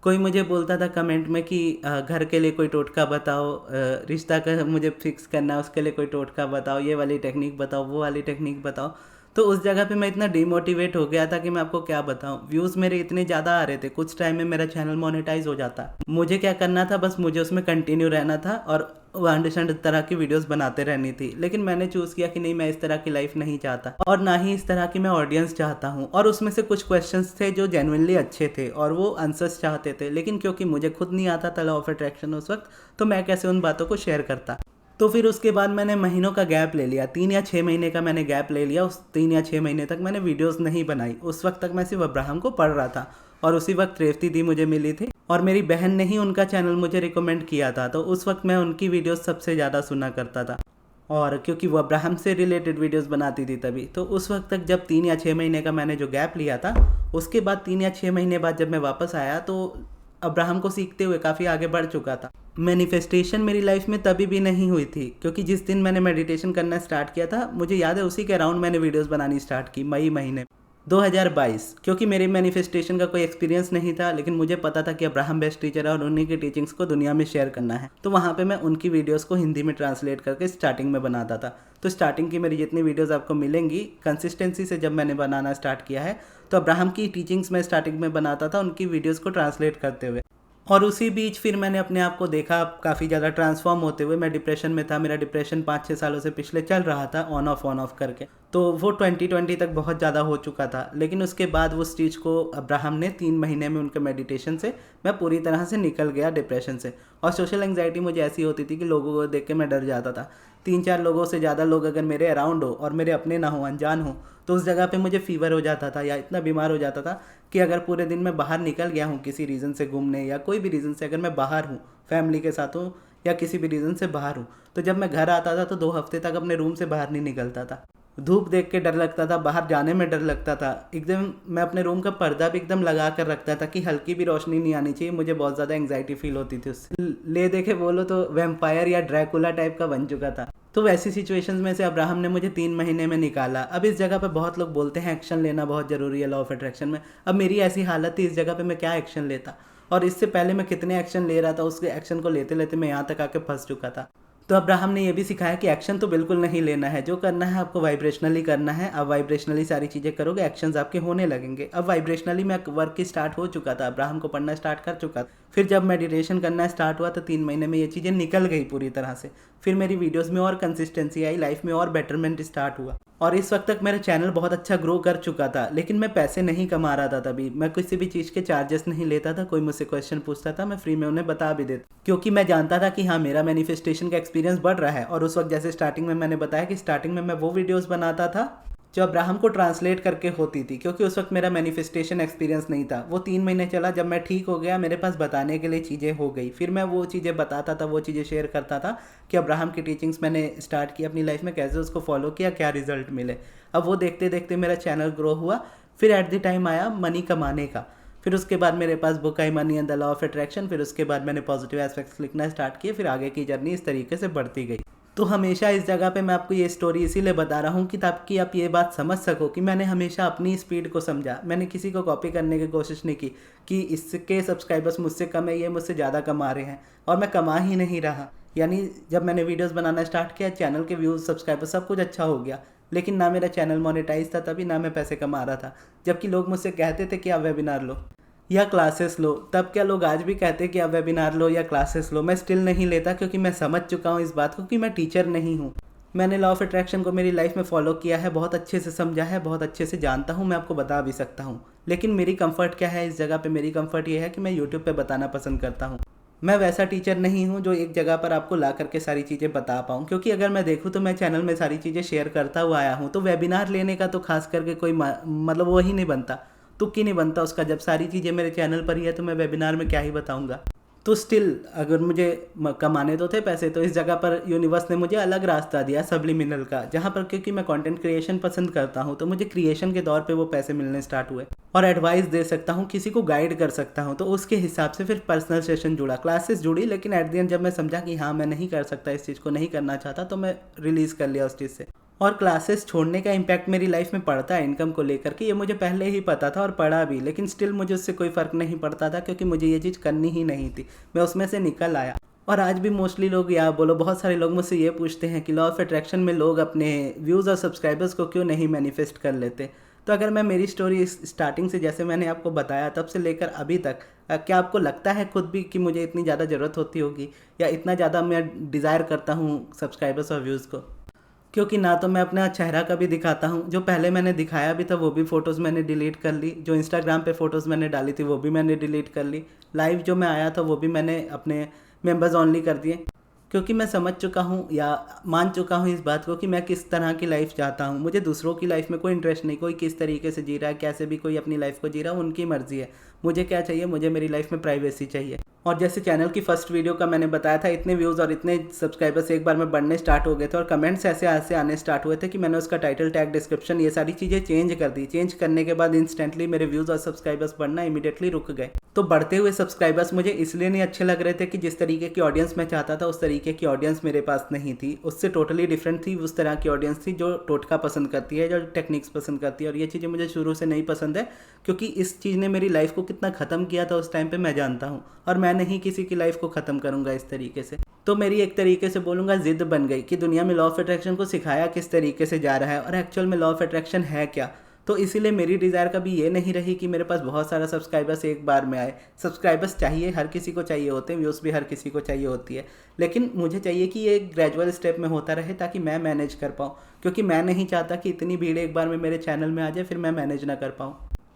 कोई मुझे बोलता था कमेंट में कि घर के लिए कोई टोटका बताओ, रिश्ता का मुझे फिक्स करना है उसके लिए कोई टोटका बताओ, ये वाली टेक्निक बताओ, वो वाली टेक्निक बताओ। तो उस जगह पे मैं इतना डिमोटिवेट हो गया था कि मैं आपको क्या बताऊं। व्यूज़ मेरे इतने ज़्यादा आ रहे थे, कुछ टाइम में मेरा चैनल मोनेटाइज हो जाता। मुझे क्या करना था, बस मुझे उसमें कंटिन्यू रहना था और अंडरस्टैंड तरह की वीडियोस बनाते रहनी थी। लेकिन मैंने चूज़ किया कि नहीं, मैं इस तरह की लाइफ नहीं चाहता, और ना ही इस तरह की मैं ऑडियंस चाहता हूँ। और उसमें से कुछ क्वेश्चंस थे जो जेन्युइनली अच्छे थे और वो आंसर्स चाहते थे, लेकिन क्योंकि मुझे खुद नहीं आता था लॉ ऑफ अट्रैक्शन उस वक्त, तो मैं कैसे उन बातों को शेयर करता। तो फिर उसके बाद मैंने महीनों का गैप ले लिया, 3 या 6 महीने का मैंने गैप ले लिया। उस 3 या 6 महीने तक मैंने वीडियोस नहीं बनाई। उस वक्त तक मैं सिर्फ अब्राहम को पढ़ रहा था, और उसी वक्त रेवती दी मुझे मिली थी, और मेरी बहन ने ही उनका चैनल मुझे रिकमेंड किया था। तो उस वक्त मैं उनकी वीडियोस सबसे ज़्यादा सुना करता था, और क्योंकि वो अब्राहम से रिलेटेड वीडियोस बनाती थी तभी। तो उस वक्त तक जब 3 या 6 महीने का मैंने जो गैप लिया था, उसके बाद 3 या 6 महीने बाद जब मैं वापस आया, तो अब्राहम को सीखते हुए काफ़ी आगे बढ़ चुका था। मैनिफेस्टेशन मेरी लाइफ में तभी भी नहीं हुई थी, क्योंकि जिस दिन मैंने मेडिटेशन करना स्टार्ट किया था, मुझे याद है उसी के अराउंड मैंने वीडियोस बनानी स्टार्ट की, मई महीने 2022। क्योंकि मेरे मैनिफेस्टेशन का कोई एक्सपीरियंस नहीं था, लेकिन मुझे पता था कि अब्राहम बेस्ट टीचर है और उन्हीं की टीचिंग्स को दुनिया में शेयर करना है। तो वहाँ पे मैं उनकी वीडियोस को हिंदी में ट्रांसलेट करके स्टार्टिंग में बनाता था। तो स्टार्टिंग की मेरी जितनी वीडियोस आपको मिलेंगी कंसिस्टेंसी से, जब मैंने बनाना स्टार्ट किया है, तो अब्राहम की टीचिंग्स मैं स्टार्टिंग में बनाता था उनकी वीडियोज़ को ट्रांसलेट करते हुए। और उसी बीच फिर मैंने अपने आप को देखा काफ़ी ज़्यादा ट्रांसफॉर्म होते हुए। मैं डिप्रेशन में था, मेरा डिप्रेशन 5-6 सालों से पिछले चल रहा था, ऑन ऑफ करके। तो वो 2020 तक बहुत ज़्यादा हो चुका था। लेकिन उसके बाद उस चीज़ को अब्राहम ने 3 महीने में उनके मेडिटेशन से मैं पूरी तरह से निकल गया डिप्रेशन से। और सोशल एंग्जाइटी मुझे ऐसी होती थी कि लोगों को देख के मैं डर जाता था। 3-4 लोगों से ज़्यादा लोग अगर मेरे अराउंड हो और मेरे अपने ना हो, अनजान हो, तो उस जगह पे मुझे फीवर हो जाता था, या इतना बीमार हो जाता था कि अगर पूरे दिन मैं बाहर निकल गया हूँ किसी रीज़न से घूमने, या कोई भी रीज़न से अगर मैं बाहर हूँ, फैमिली के साथ हूँ या किसी भी रीज़न से बाहर हूँ, तो जब मैं घर आता था तो 2 हफ्ते तक अपने रूम से बाहर नहीं निकलता था। धूप देख के डर लगता था, बाहर जाने में डर लगता था। एकदम मैं अपने रूम का पर्दा भी एकदम लगा कर रखता था कि हल्की भी रोशनी नहीं आनी चाहिए। मुझे बहुत ज़्यादा एंग्जाइटी फील होती थी उससे। ले देखे बोलो तो वैम्पायर या ड्रैकुला टाइप का बन चुका था। तो वैसी सिचुएशंस में से अब्राहम ने मुझे 3 महीने में निकाला। अब इस जगह पे बहुत लोग बोलते हैं एक्शन लेना बहुत ज़रूरी है लॉ ऑफ अट्रैक्शन में। अब मेरी ऐसी हालत थी, इस जगह पे मैं क्या एक्शन लेता, और इससे पहले मैं कितने एक्शन ले रहा था, उसके एक्शन को लेते लेते मैं यहाँ तक आके फंस चुका था। तो अब्राहम ने ये भी सिखाया कि एक्शन तो बिल्कुल नहीं लेना है, जो करना है आपको वाइब्रेशनली करना है। अब वाइब्रेशनली सारी चीज़ें करोगे, एक्शंस आपके होने लगेंगे। अब वाइब्रेशनली मैं वर्क की स्टार्ट हो चुका था, अब्राहम को पढ़ना स्टार्ट कर चुका था। फिर जब मेडिटेशन करना स्टार्ट हुआ तो 3 महीने में ये चीज़ें निकल गई पूरी तरह से। फिर मेरी वीडियोस में और कंसिस्टेंसी आई, लाइफ में और बेटरमेंट स्टार्ट हुआ, और इस वक्त तक मेरा चैनल बहुत अच्छा ग्रो कर चुका था। लेकिन मैं पैसे नहीं कमा रहा था तभी, मैं किसी भी चीज़ के चार्जेस नहीं लेता था। कोई मुझसे क्वेश्चन पूछता था, मैं फ्री में उन्हें बता भी देता, क्योंकि मैं जानता था कि हाँ, मेरा मैनिफेस्टेशन का एक्सपीरियंस बढ़ रहा है। और उस वक्त जैसे स्टार्टिंग में मैंने बताया कि स्टार्टिंग में मैं वो वीडियोज़ बनाता था जो अब्राहम को ट्रांसलेट करके होती थी, क्योंकि उस वक्त मेरा मैनिफेस्टेशन एक्सपीरियंस नहीं था। वो 3 महीने चला, जब मैं ठीक हो गया मेरे पास बताने के लिए चीज़ें हो गई, फिर मैं वो चीज़ें बताता था, वो चीज़ें शेयर करता था कि अब्राहम की टीचिंग्स मैंने स्टार्ट की अपनी लाइफ में, कैसे उसको फॉलो किया, क्या रिजल्ट मिले। अब वो देखते देखते मेरा चैनल ग्रो हुआ। फिर एट द टाइम आया मनी कमाने का। फिर उसके बाद मेरे पास बुक आई money and the law of attraction. फिर उसके बाद मैंने पॉजिटिव एस्पेक्ट्स लिखना स्टार्ट किए। फिर आगे की जर्नी इस तरीके से बढ़ती गई। तो हमेशा इस जगह पे मैं आपको ये स्टोरी इसीलिए बता रहा हूँ कि ताकि आप ये बात समझ सको कि मैंने हमेशा अपनी स्पीड को समझा। मैंने किसी को कॉपी करने की कोशिश नहीं की कि इसके सब्सक्राइबर्स मुझसे कम है, ये मुझसे ज़्यादा कमा रहे हैं, और मैं कमा ही नहीं रहा। यानी जब मैंने वीडियोस बनाना स्टार्ट किया, चैनल के व्यूज़, सब्सक्राइबर सब कुछ अच्छा हो गया, लेकिन ना मेरा चैनल मोनेटाइज था तभी, ना मैं पैसे कमा रहा था। जबकि लोग मुझसे कहते थे कि आप वेबिनार लो या क्लासेस लो। तब क्या लोग आज भी कहते हैं कि आप वेबिनार लो या क्लासेस लो, मैं स्टिल नहीं लेता, क्योंकि मैं समझ चुका हूँ इस बात को कि मैं टीचर नहीं हूँ। मैंने लॉ ऑफ अट्रैक्शन को मेरी लाइफ में फॉलो किया है, बहुत अच्छे से समझा है, बहुत अच्छे से जानता हूँ, मैं आपको बता भी सकता हूँ। लेकिन मेरी कंफर्ट क्या है इस जगह पे? मेरी कंफर्ट ये है कि मैं यूट्यूब पे बताना पसंद करता हूँ। मैं वैसा टीचर नहीं हूँ जो एक जगह पर आपको ला करके सारी चीज़ें बता पाऊँ, क्योंकि अगर मैं देखूँ तो मैं चैनल में सारी चीज़ें शेयर करता हुआ आया हूँ। तो वेबिनार लेने का तो खास करके कोई मतलब वही नहीं बनता, तुक्की नहीं बनता उसका। जब सारी चीज़ें मेरे चैनल पर ही है तो मैं वेबिनार में क्या ही बताऊंगा। तो स्टिल अगर मुझे कमाने तो थे पैसे, तो इस जगह पर यूनिवर्स ने मुझे अलग रास्ता दिया, सब्लिमिनल का, जहाँ पर क्योंकि मैं कंटेंट क्रिएशन पसंद करता हूँ तो मुझे क्रिएशन के तौर पे वो पैसे मिलने स्टार्ट हुए। और एडवाइस दे सकता हूँ, किसी को गाइड कर सकता हूँ, तो उसके हिसाब से फिर पर्सनल सेशन जुड़ा, क्लासेस जुड़ी। लेकिन एट द एंड जब मैं समझा कि हाँ मैं नहीं कर सकता, इस चीज़ को नहीं करना चाहता, तो मैं रिलीज़ कर लिया उस चीज़ से। और क्लासेस छोड़ने का इम्पैक्ट मेरी लाइफ में पड़ता है इनकम को लेकर के, ये मुझे पहले ही पता था और पढ़ा भी, लेकिन स्टिल मुझे उससे कोई फ़र्क नहीं पड़ता था, क्योंकि मुझे ये चीज़ करनी ही नहीं थी। मैं उसमें से निकल आया। और आज भी मोस्टली लोग, या बोलो बहुत सारे लोग मुझसे ये पूछते हैं कि लॉ ऑफ अट्रैक्शन में लोग अपने व्यूज़ और सब्सक्राइबर्स को क्यों नहीं मैनिफेस्ट कर लेते। तो अगर मैं मेरी स्टोरी स्टार्टिंग से, जैसे मैंने आपको बताया, तब से लेकर अभी तक, क्या आपको लगता है खुद भी कि मुझे इतनी ज़्यादा ज़रूरत होती होगी, या इतना ज़्यादा मैं डिज़ायर करता हूँ सब्सक्राइबर्स और व्यूज़ को? क्योंकि ना तो मैं अपना चेहरा कभी दिखाता हूँ, जो पहले मैंने दिखाया भी था वो भी फ़ोटोज़ मैंने डिलीट कर ली, जो इंस्टाग्राम पे फ़ोटोज़ मैंने डाली थी वो भी मैंने डिलीट कर ली, लाइव जो मैं आया था वो भी मैंने अपने मेंबर्स ओनली कर दिए, क्योंकि मैं समझ चुका हूँ या मान चुका हूँ इस बात को कि मैं किस तरह की लाइफ चाहता हूँ। मुझे दूसरों की लाइफ में कोई इंटरेस्ट नहीं, कोई किस तरीके से जी रहा है, कैसे भी कोई अपनी लाइफ को जी रहा है, उनकी मर्ज़ी है। मुझे क्या चाहिए? मुझे मेरी लाइफ में प्राइवेसी चाहिए। और जैसे चैनल की फर्स्ट वीडियो का मैंने बताया था, इतने व्यूज़ और इतने सब्सक्राइबर्स एक बार में बढ़ने स्टार्ट हो गए थे, और कमेंट्स ऐसे ऐसे आने स्टार्ट हुए थे कि मैंने उसका टाइटल, टैग, डिस्क्रिप्शन, ये सारी चीज़ें चेंज कर दी। चेंज करने के बाद इंस्टेंटली मेरे व्यूज़ और सब्सक्राइबर्स बढ़ना इमीडिएटली रुक गए। तो बढ़ते हुए सब्सक्राइबर्स मुझे इसलिए नहीं अच्छे लग रहे थे कि जिस तरीके की ऑडियंस मैं चाहता था उस तरीके की ऑडियंस मेरे पास नहीं थी, उससे टोटली डिफरेंट थी। उस तरह की ऑडियंस थी जो टोटका पसंद करती है, जो टेक्निक्स पसंद करती है, और ये चीज़ें मुझे शुरू से नहीं पसंद है, क्योंकि इस चीज़ ने मेरी लाइफ को कितना ख़त्म किया था उस टाइम पे मैं जानता हूँ, और मैं नहीं किसी की लाइफ को ख़त्म करूँगा इस तरीके से। तो मेरी एक तरीके से बोलूँगा ज़िद बन गई कि दुनिया में लॉ ऑफ अट्रैक्शन को सिखाया किस तरीके से जा रहा है, और एक्चुअल में लॉ ऑफ अट्रैक्शन है क्या। तो इसीलिए मेरी डिज़ायर कभी ये नहीं रही कि मेरे पास बहुत सारा सब्सक्राइबर्स एक बार में आए। सब्सक्राइबर्स चाहिए, हर किसी को चाहिए होते हैं, व्यूज़ भी हर किसी को चाहिए होती है, लेकिन मुझे चाहिए कि ये ग्रेजुअल स्टेप में होता रहे, ताकि मैं मैनेज कर पाऊँ, क्योंकि मैं नहीं चाहता कि इतनी भीड़ एक बार में मेरे चैनल में आ जाए फिर मैं मैनेज ना कर पाऊँ।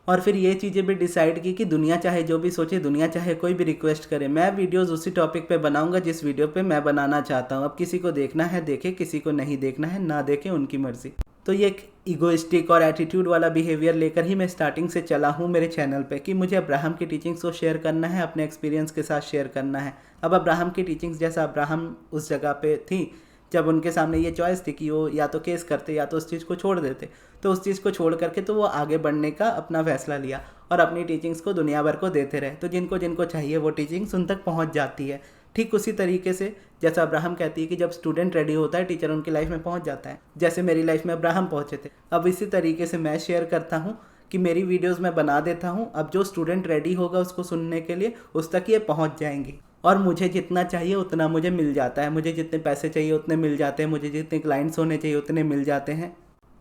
और फिर ये चीज़ें भी डिसाइड की कि दुनिया चाहे जो भी सोचे, दुनिया चाहे कोई भी रिक्वेस्ट करे, मैं वीडियोस उसी टॉपिक पे बनाऊंगा जिस वीडियो पे मैं बनाना चाहता हूँ। अब किसी को देखना है देखे, किसी को नहीं देखना है ना देखे, उनकी मर्ज़ी। तो ये एक ईगोइस्टिक और एटीट्यूड वाला बिहेवियर लेकर ही मैं स्टार्टिंग से चला हूँ मेरे चैनल पे, कि मुझे अब्राहम की टीचिंग्स को शेयर करना है, अपने एक्सपीरियंस के साथ शेयर करना है। अब अब्राहम की टीचिंग्स, जैसा अब्राहम उस जगह पे थी जब उनके सामने ये चॉइस थी कि वो या तो केस करते या तो उस चीज़ को छोड़ देते, तो उस चीज़ को छोड़ करके तो वो आगे बढ़ने का अपना फैसला लिया और अपनी टीचिंग्स को दुनिया भर को देते रहे। तो जिनको जिनको चाहिए वो टीचिंग्स उन तक पहुंच जाती है। ठीक उसी तरीके से जैसा अब्राहम कहती है कि जब स्टूडेंट रेडी होता है टीचर उनकी लाइफ में पहुंच जाता है, जैसे मेरी लाइफ में अब्राहम पहुंचे थे। अब इसी तरीके से मैं शेयर करता हूं कि मेरी वीडियोस मैं बना देता हूं, अब जो स्टूडेंट रेडी होगा उसको सुनने के लिए उस तक ये पहुंच जाएंगी, और मुझे जितना चाहिए उतना मुझे मिल जाता है। मुझे जितने पैसे चाहिए उतने मिल जाते हैं, मुझे जितने क्लाइंट्स होने चाहिए उतने मिल जाते हैं।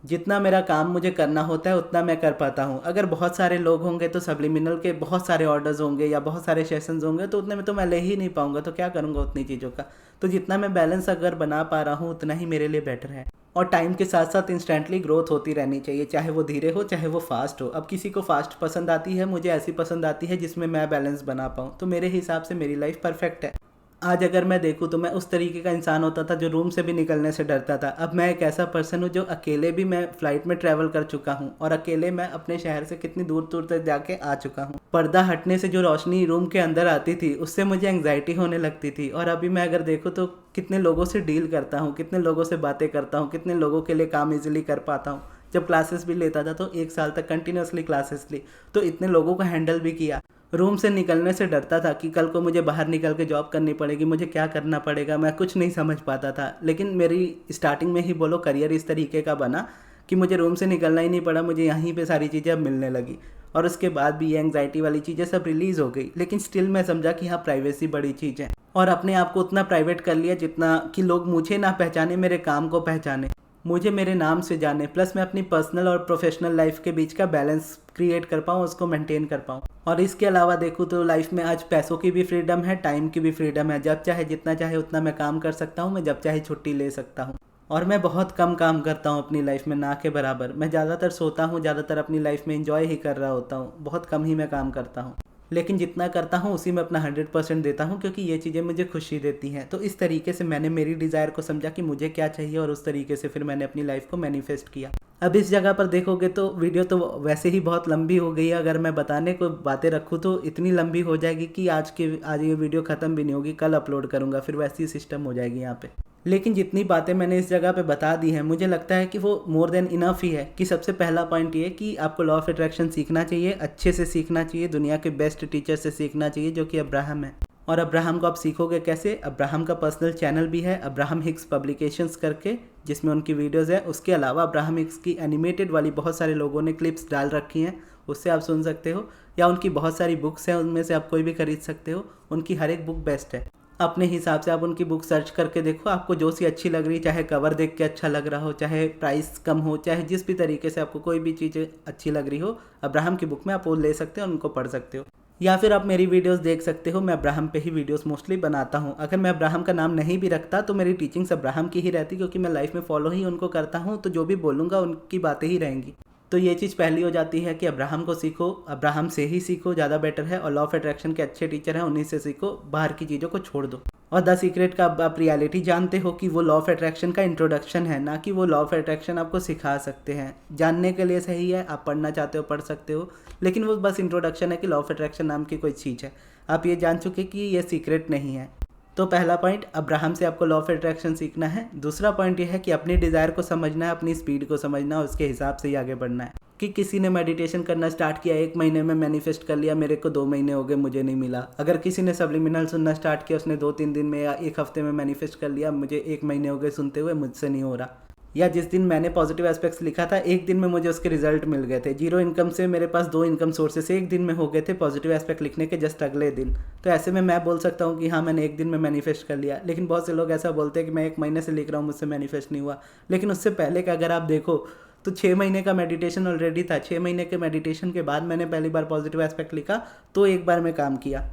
जितना मेरा काम मुझे करना होता है उतना मैं कर पाता हूँ। अगर बहुत सारे लोग होंगे तो सब्लिमिनल के बहुत सारे ऑर्डर्स होंगे या बहुत सारे सेशंस होंगे, तो उतने में तो मैं ले ही नहीं पाऊंगा, तो क्या करूँगा उतनी चीज़ों का। तो जितना मैं बैलेंस अगर बना पा रहा हूँ उतना ही मेरे लिए बेटर है। और टाइम के साथ साथ इंस्टेंटली ग्रोथ होती रहनी चाहिए, चाहे वो धीरे हो चाहे वो फास्ट हो। अब किसी को फास्ट पसंद आती है, मुझे ऐसी पसंद आती है जिसमें मैं बैलेंस बना पाऊँ, तो मेरे हिसाब से मेरी लाइफ परफेक्ट है। आज अगर मैं देखूँ तो मैं उस तरीके का इंसान होता था जो रूम से भी निकलने से डरता था। अब मैं एक ऐसा पर्सन हूँ जो अकेले भी मैं फ़्लाइट में ट्रैवल कर चुका हूँ और अकेले मैं अपने शहर से कितनी दूर दूर तक जाके आ चुका हूँ। पर्दा हटने से जो रोशनी रूम के अंदर आती थी उससे मुझे एंग्जाइटी होने लगती थी। और अभी मैं अगर देखूँ तो कितने लोगों से डील करता हूँ, कितने लोगों से बातें करता हूँ, कितने लोगों के लिए काम ईजिली कर पाता हूँ। जब क्लासेस भी लेता था तो 1 साल तक कंटिन्यूसली क्लासेस ली, तो इतने लोगों को हैंडल भी किया। रूम से निकलने से डरता था कि कल को मुझे बाहर निकल के जॉब करनी पड़ेगी, मुझे क्या करना पड़ेगा, मैं कुछ नहीं समझ पाता था। लेकिन मेरी स्टार्टिंग में ही बोलो करियर इस तरीके का बना कि मुझे रूम से निकलना ही नहीं पड़ा, मुझे यहीं पे सारी चीज़ें अब मिलने लगी। और उसके बाद भी ये एंग्जाइटी वाली चीज़ें सब रिलीज़ हो गई। लेकिन स्टिल मैं समझा कि हाँ, प्राइवेसी बड़ी चीज़ है और अपने आप को उतना प्राइवेट कर लिया जितना कि लोग मुझे ना पहचाने, मेरे काम को पहचाने, मुझे मेरे नाम से जाने, प्लस मैं अपनी पर्सनल और प्रोफेशनल लाइफ के बीच का बैलेंस क्रिएट कर पाऊँ, उसको मेंटेन कर पाऊँ। और इसके अलावा देखूँ तो लाइफ में आज पैसों की भी फ्रीडम है, टाइम की भी फ्रीडम है। जब चाहे जितना चाहे उतना मैं काम कर सकता हूँ, मैं जब चाहे छुट्टी ले सकता हूँ। और मैं बहुत कम काम करता हूँ अपनी लाइफ में, ना के बराबर। मैं ज़्यादातर सोता हूँ, ज़्यादातर अपनी लाइफ में इंजॉय ही कर रहा होता हूँ, बहुत कम ही मैं काम करता हूँ। लेकिन जितना करता हूँ उसी में अपना 100% देता हूँ, क्योंकि ये चीज़ें मुझे खुशी देती हैं। तो इस तरीके से मैंने मेरी डिज़ायर को समझा कि मुझे क्या चाहिए और उस तरीके से फिर मैंने अपनी लाइफ को मैनिफेस्ट किया। अब इस जगह पर देखोगे तो वीडियो तो वैसे ही बहुत लंबी हो गई है। अगर मैं बताने को बातें रखूँ तो इतनी लंबी हो जाएगी कि आज ये वीडियो ख़त्म भी नहीं होगी, कल अपलोड करूँगा, फिर वैसी सिस्टम हो जाएगी यहाँ पे। लेकिन जितनी बातें मैंने इस जगह पे बता दी हैं, मुझे लगता है कि वो मोर देन इनफ ही है। कि सबसे पहला पॉइंट ये कि आपको लॉ ऑफ अट्रैक्शन सीखना चाहिए, अच्छे से सीखना चाहिए, दुनिया के बेस्ट टीचर से सीखना चाहिए जो कि अब्राहम है। और अब्राहम को आप सीखोगे कैसे? अब्राहम का पर्सनल चैनल भी है, अब्राहम हिक्स पब्लिकेशंस करके, जिसमें उनकी वीडियोज़ है। उसके अलावा अब्राहम हिक्स की एनिमेटेड वाली बहुत सारे लोगों ने क्लिप्स डाल रखी हैं, उससे आप सुन सकते हो। या उनकी बहुत सारी बुक्स हैं, उनमें से आप कोई भी खरीद सकते हो। उनकी हर एक बुक बेस्ट है। अपने हिसाब से आप उनकी बुक सर्च करके देखो, आपको जो सी अच्छी लग रही, चाहे कवर देख के अच्छा लग रहा हो, चाहे प्राइस कम हो, चाहे जिस भी तरीके से आपको कोई भी चीज़ अच्छी लग रही हो, अब्राहम की बुक में आप वो ले सकते हो और उनको पढ़ सकते हो। या फिर आप मेरी वीडियोस देख सकते हो, मैं अब्राहम पे ही वीडियोस मोस्टली बनाता हूँ। अगर मैं अब्राहम का नाम नहीं भी रखता तो मेरी टीचिंग्स अब्राहम की ही रहती, क्योंकि मैं लाइफ में फॉलो ही उनको करता हूँ, तो जो भी बोलूँगा उनकी बातें ही रहेंगी। तो ये चीज़ पहली हो जाती है कि अब्राहम को सीखो, अब्राहम से ही सीखो, ज़्यादा बेटर है। और लॉ ऑफ अट्रैक्शन के अच्छे टीचर हैं, उन्हीं से सीखो, बाहर की चीज़ों को छोड़ दो। और द सीक्रेट का अब आप रियलिटी जानते हो कि वो लॉ ऑफ अट्रैक्शन का इंट्रोडक्शन है, ना कि वो लॉ ऑफ अट्रैक्शन आपको सिखा सकते हैं। जानने के लिए सही है, आप पढ़ना चाहते हो पढ़ सकते हो, लेकिन वो बस इंट्रोडक्शन है कि लॉ ऑफ अट्रैक्शन नाम की कोई चीज़ है। आप ये जान चुके कि ये सीक्रेट नहीं है। तो पहला पॉइंट, अब्राहम से आपको लॉ ऑफ अट्रैक्शन सीखना है। दूसरा पॉइंट ये है कि अपनी डिज़ायर को समझना है, अपनी स्पीड को समझना है, उसके हिसाब से ही आगे बढ़ना है। कि किसी ने मेडिटेशन करना स्टार्ट किया, 1 महीने में मैनिफेस्ट कर लिया, मेरे को 2 महीने हो गए, मुझे नहीं मिला। अगर किसी ने सब्लिमिनल सुनना स्टार्ट किया, उसने 2-3 दिन में या 1 हफ्ते में मैनिफेस्ट कर लिया, मुझे 1 महीने हो गए सुनते हुए, मुझसे नहीं हो रहा। या जिस दिन मैंने पॉजिटिव एस्पेक्ट्स लिखा था, 1 दिन में मुझे उसके रिजल्ट मिल गए थे। 0 इनकम से मेरे पास 2 इनकम सोर्सेस 1 दिन में हो गए थे पॉजिटिव एस्पेक्ट लिखने के जस्ट अगले दिन। तो ऐसे में मैं बोल सकता हूँ कि हाँ, मैंने 1 दिन में मैनिफेस्ट कर लिया। लेकिन बहुत से लोग ऐसा बोलते हैं कि मैं 1 महीने से लिख रहा हूँ, मुझसे मैनिफेस्ट नहीं हुआ। लेकिन उससे पहले का अगर आप देखो तो 6 महीने का मेडिटेशन ऑलरेडी था। 6 महीने के मेडिटेशन के बाद मैंने पहली बार पॉजिटिव एस्पेक्ट लिखा, तो 1 बार में काम किया।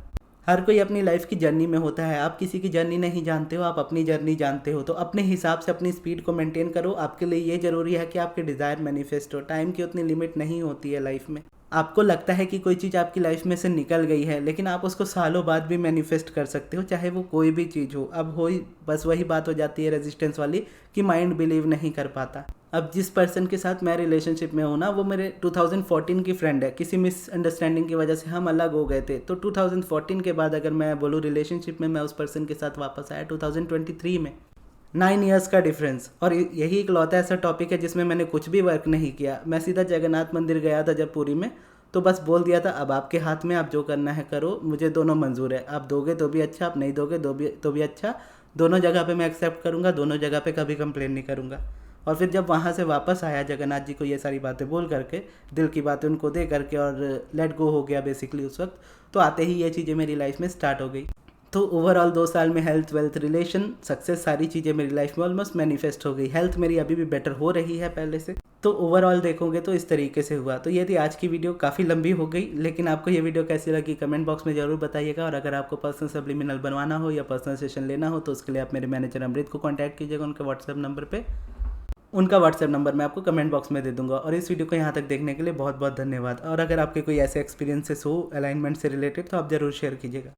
हर कोई अपनी लाइफ की जर्नी में होता है। आप किसी की जर्नी नहीं जानते हो, आप अपनी जर्नी जानते हो। तो अपने हिसाब से अपनी स्पीड को मेंटेन करो। आपके लिए ये ज़रूरी है कि आपके डिज़ायर मैनिफेस्ट हो। टाइम की उतनी लिमिट नहीं होती है लाइफ में। आपको लगता है कि कोई चीज़ आपकी लाइफ में से निकल गई है, लेकिन आप उसको सालों बाद भी मैनिफेस्ट कर सकते हो, चाहे वो कोई भी चीज़ हो। अब हो ही बस वही बात हो जाती है रेजिस्टेंस वाली कि माइंड बिलीव नहीं कर पाता। अब जिस पर्सन के साथ मैं रिलेशनशिप में हूँ ना, वो मेरे 2014 की फ्रेंड है। किसी मिसअंडरस्टैंडिंग की वजह से हम अलग हो गए थे। तो 2014 के बाद अगर मैं बोलूँ रिलेशनशिप में, मैं उस पर्सन के साथ वापस आया 2023 में। 9 ईयर्स का डिफरेंस। और यही इकलौता ऐसा टॉपिक है जिसमें मैंने कुछ भी वर्क नहीं किया। मैं सीधा जगन्नाथ मंदिर गया था जब पुरी में, तो बस बोल दिया था अब आपके हाथ में, आप जो करना है करो, मुझे दोनों मंजूर है। आप दोगे तो भी अच्छा, आप नहीं दोगे तो भी अच्छा। दोनों जगह पे मैं एक्सेप्ट करूँगा, दोनों जगह पे कभी कंप्लेन नहीं करूँगा। और फिर जब वहाँ से वापस आया जगन्नाथ जी को ये सारी बातें बोल करके, दिल की बातें उनको दे करके, और लेट गो हो गया बेसिकली उस वक्त, तो आते ही ये चीज़ें मेरी लाइफ में स्टार्ट हो गई। तो ओवरऑल 2 साल में हेल्थ, वेल्थ, रिलेशन, सक्सेस, सारी चीज़ें मेरी लाइफ में ऑलमोस्ट मैनिफेस्ट हो गई। हेल्थ मेरी अभी भी बेटर हो रही है पहले से। तो ओवरऑल देखोगे तो इस तरीके से हुआ। तो ये थी आज की वीडियो, काफ़ी लंबी हो गई, लेकिन आपको ये वीडियो कैसी लगी कमेंट बॉक्स में ज़रूर बताइएगा। और अगर आपको पर्सनल सब्लिमिनल बनवाना हो या पर्सनल सेशन लेना हो तो उसके लिए आप मेरे मैनेजर अमृत को कॉन्टैक्ट कीजिएगा उनके व्हाट्सएप नंबर पर। उनका व्हाट्सएप नंबर मैं आपको कमेंट बॉक्स में दे दूंगा। और इस वीडियो को यहाँ तक देखने के लिए बहुत बहुत धन्यवाद। और अगर आपके कोई ऐसे एक्सपीरियंसेस हो अलाइनमेंट से रिलेटेड तो आप ज़रूर शेयर कीजिएगा।